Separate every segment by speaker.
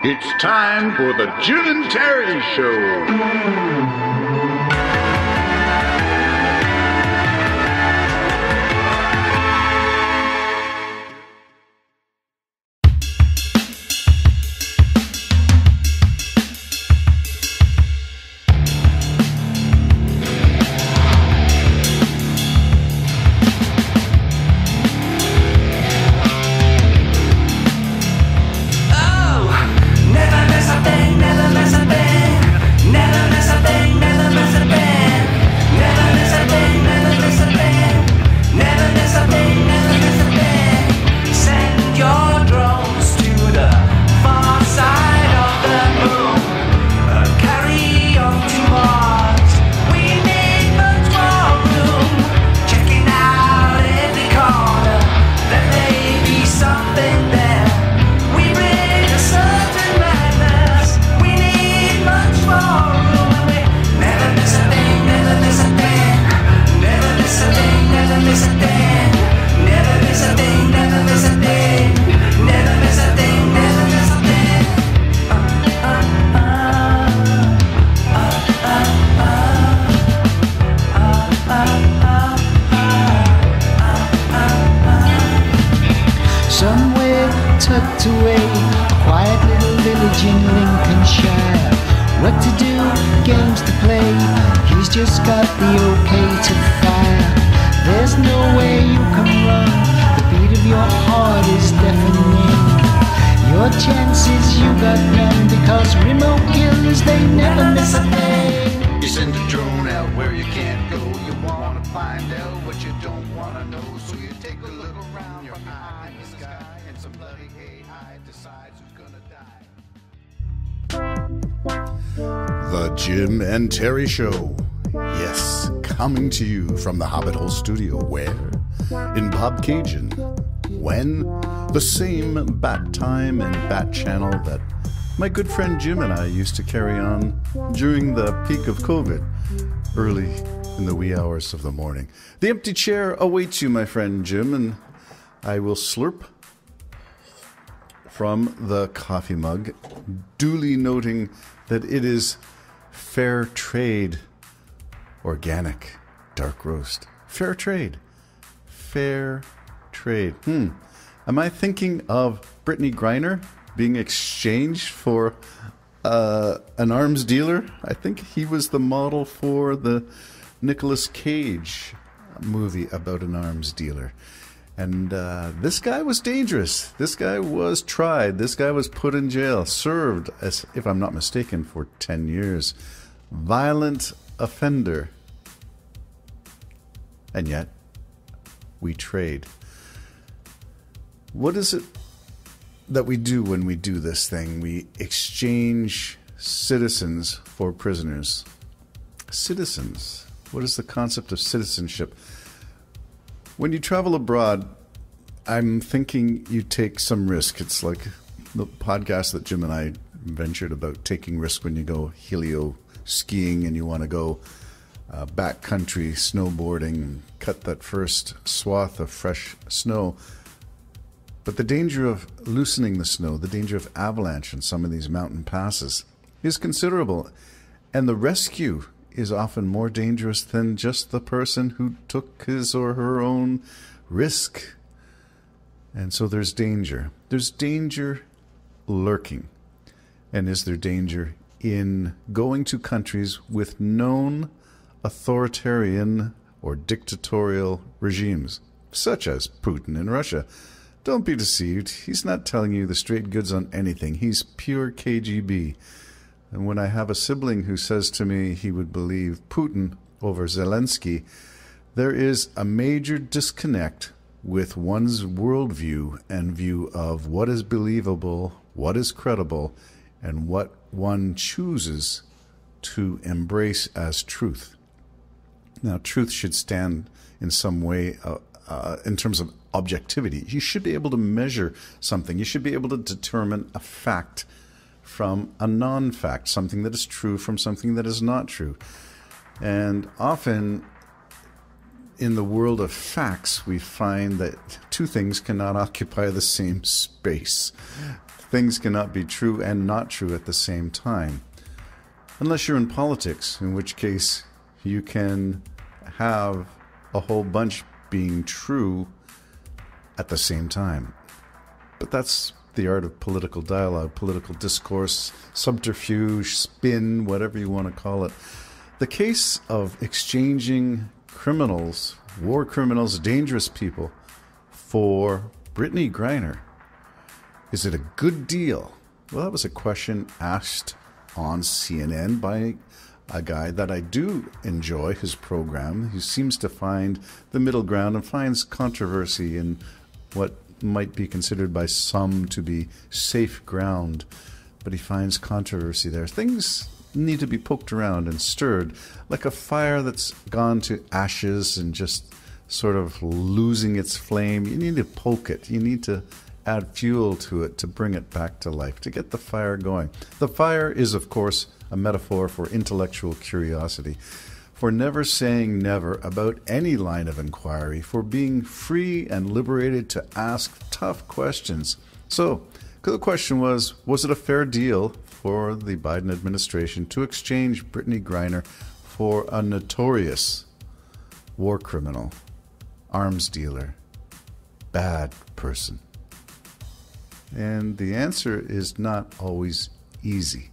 Speaker 1: It's time for the Jim and Terry Show.
Speaker 2: Tucked away, a quiet little village in Lincolnshire. What to do, games to play, he's just got the okay to fire. There's no way you can run, the beat of your heart is deafening. Your chances you got none, because remote killers, they never miss a thing.
Speaker 1: You send a drone out where you can't go. You want to find out what you don't want to know. So you take a little round your eye in the sky, and some bloody AI decides who's gonna die. The Jim and Terry Show. Yes, coming to you from the Hobbit Hole Studio. Where? In Bobcaygeon. When? The same bat time and bat channel that my good friend Jim and I used to carry on during the peak of COVID, early in the wee hours of the morning. The empty chair awaits you, my friend Jim, and I will slurp from the coffee mug, duly noting that it is fair trade, organic, dark roast. Fair trade. Fair trade. Am I thinking of Brittany Griner being exchanged for an arms dealer? I think he was the model for the Nicolas Cage movie about an arms dealer. And this guy was dangerous. This guy was tried. This guy was put in jail, served, as if I'm not mistaken, for 10 years. Violent offender. And yet, we trade. What is it that we do when we do this thing? We exchange citizens for prisoners. Citizens. What is the concept of citizenship? When you travel abroad, I'm thinking you take some risk. It's like the podcast that Jim and I ventured about taking risk when you go helio skiing and you want to go backcountry snowboarding and cut that first swath of fresh snow. But the danger of loosening the snow, the danger of avalanche in some of these mountain passes is considerable. And the rescue is often more dangerous than just the person who took his or her own risk. And so there's danger. There's danger lurking. And is there danger in going to countries with known authoritarian or dictatorial regimes, such as Putin in Russia? Don't be deceived. He's not telling you the straight goods on anything. He's pure KGB. And when I have a sibling who says to me he would believe Putin over Zelensky, there is a major disconnect with one's worldview and view of what is believable, what is credible, and what one chooses to embrace as truth. Now, truth should stand in some way in terms of objectivity. You should be able to measure something. You should be able to determine a fact from a non-fact, something that is true from something that is not true. And often in the world of facts, we find that two things cannot occupy the same space. things cannot be true and not true at the same time. Unless you're in politics, in which case you can have a whole bunch being true at the same time. But that's the art of political dialogue, political discourse, subterfuge, spin, whatever you want to call it. The case of exchanging criminals, war criminals, dangerous people, for Brittney Griner. Is it a good deal? Well, that was a question asked on CNN by a guy that I do enjoy his program. He seems to find the middle ground and finds controversy in what might be considered by some to be safe ground, but he finds controversy there. Things need to be poked around and stirred, like a fire that's gone to ashes and just sort of losing its flame. You need to poke it. You need to add fuel to it to bring it back to life, to get the fire going. The fire is, of course, a metaphor for intellectual curiosity, for never saying never about any line of inquiry, for being free and liberated to ask tough questions. So, the question was it a fair deal for the Biden administration to exchange Brittney Griner for a notorious war criminal, arms dealer, bad person? And the answer is not always easy.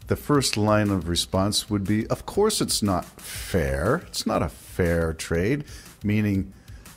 Speaker 1: The first line of response would be, of course it's not fair. It's not a fair trade, meaning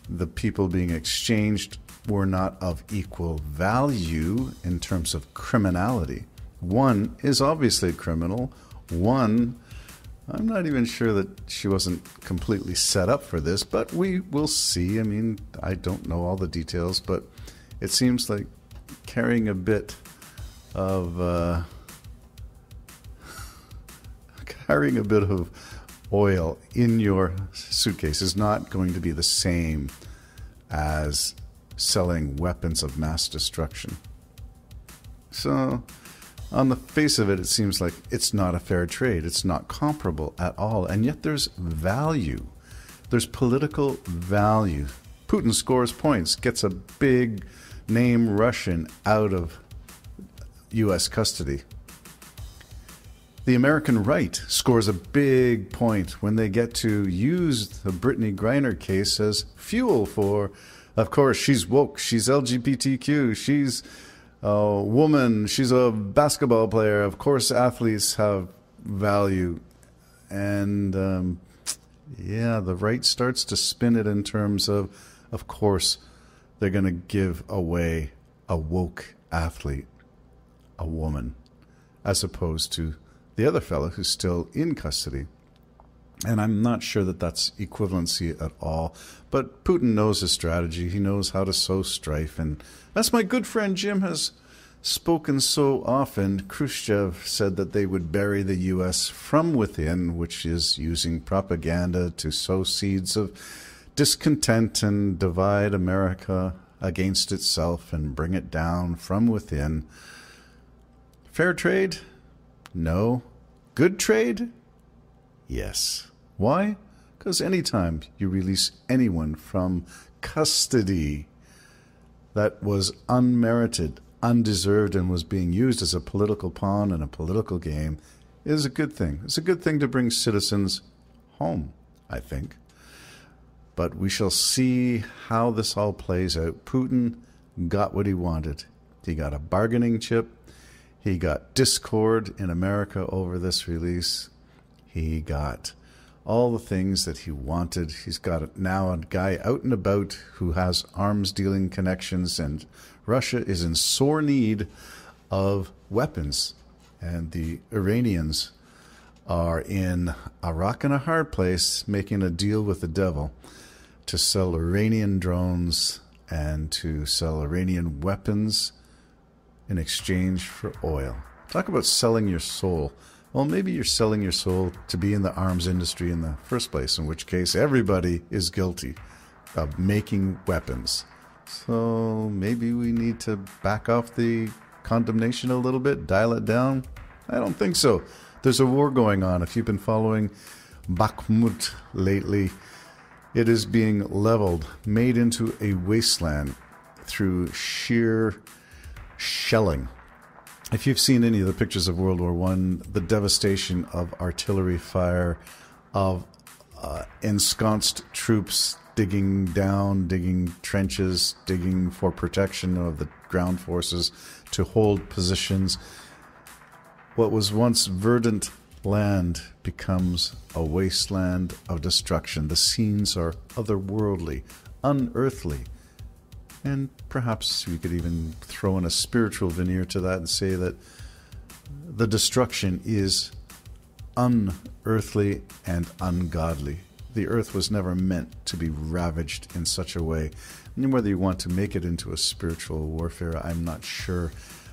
Speaker 1: the people being exchanged were not of equal value in terms of criminality. One is obviously a criminal. One, I'm not even sure that she wasn't completely set up for this, but we will see. I mean, I don't know all the details, but it seems like carrying a bit of oil in your suitcase is not going to be the same as selling weapons of mass destruction. So, on the face of it, it seems like it's not a fair trade. It's not comparable at all. And yet there's value. There's political value. Putin scores points, gets a big name Russian out of U.S. custody. The American right scores a big point when they get to use the Brittney Griner case as fuel for, of course, she's woke, she's LGBTQ, she's a woman, she's a basketball player. Of course, athletes have value. And, the right starts to spin it in terms of course, they're going to give away a woke athlete, a woman, as opposed to the other fellow who's still in custody. And I'm not sure that that's equivalency at all. But Putin knows his strategy. He knows how to sow strife. And as my good friend Jim has spoken so often, Khrushchev said that they would bury the U.S. from within, which is using propaganda to sow seeds of discontent and divide America against itself and bring it down from within. Fair trade? No. Good trade? Yes. Why? Because anytime you release anyone from custody that was unmerited, undeserved, and was being used as a political pawn in a political game, is a good thing. It's a good thing to bring citizens home, I think. But we shall see how this all plays out. Putin got what he wanted. He got a bargaining chip. He got discord in America over this release. He got all the things that he wanted. He's got now a guy out and about who has arms dealing connections, and Russia is in sore need of weapons. And the Iranians are in a rock and a hard place, making a deal with the devil to sell Iranian drones and to sell Iranian weapons in exchange for oil. Talk about selling your soul. Well, maybe you're selling your soul to be in the arms industry in the first place, in which case everybody is guilty of making weapons. So maybe we need to back off the condemnation a little bit, dial it down? I don't think so. There's a war going on. If you've been following Bakhmut lately, it is being leveled, made into a wasteland through sheer shelling. If you've seen any of the pictures of World War I, the devastation of artillery fire, of ensconced troops digging down, digging trenches, digging for protection of the ground forces to hold positions. What was once verdant land becomes a wasteland of destruction. The scenes are otherworldly, unearthly. And perhaps we could even throw in a spiritual veneer to that and say that the destruction is unearthly and ungodly. The earth was never meant to be ravaged in such a way. And whether you want to make it into a spiritual warfare, I'm not sure.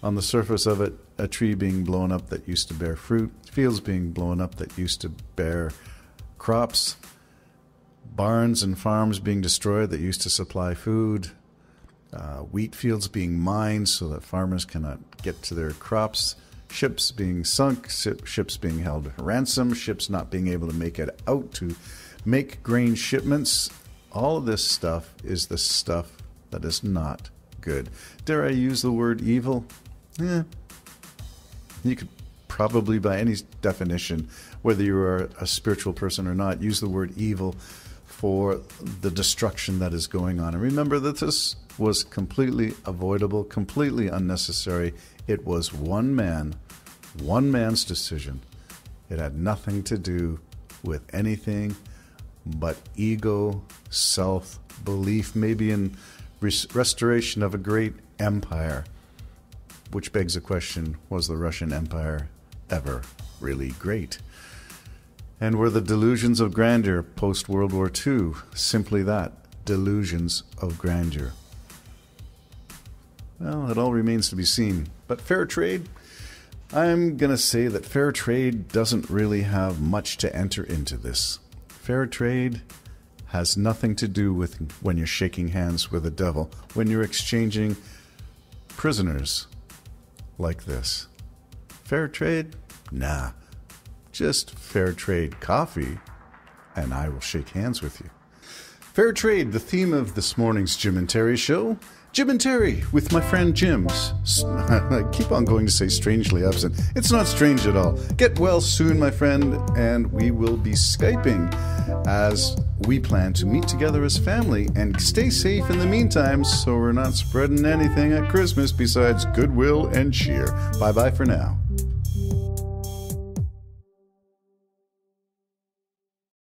Speaker 1: On the surface of it, a tree being blown up that used to bear fruit, fields being blown up that used to bear crops, barns and farms being destroyed that used to supply food, wheat fields being mined so that farmers cannot get to their crops, ships being sunk, ships being held ransom, ships not being able to make it out to make grain shipments. All of this stuff is the stuff that is not good. Dare I use the word evil? You could probably, by any definition, whether you are a spiritual person or not, use the word evil for the destruction that is going on. And remember that this was completely avoidable, completely unnecessary. It was one man's decision. It had nothing to do with anything but ego, self-belief, maybe in restoration of a great empire. Which begs the question, was the Russian Empire ever really great? And were the delusions of grandeur post-World War II simply that, delusions of grandeur? Well, it all remains to be seen. But fair trade? I'm going to say that fair trade doesn't really have much to enter into this. Fair trade has nothing to do with when you're shaking hands with the devil, when you're exchanging prisoners like this. Fair trade? Nah. Just fair trade coffee, and I will shake hands with you. Fair trade, the theme of this morning's Jim and Terry show. Jim and Terry with my friend Jim's. I keep on going to say strangely absent. It's not strange at all. Get well soon, my friend, and we will be Skyping as we plan to meet together as family. And stay safe in the meantime so we're not spreading anything at Christmas besides goodwill and cheer. Bye-bye for now.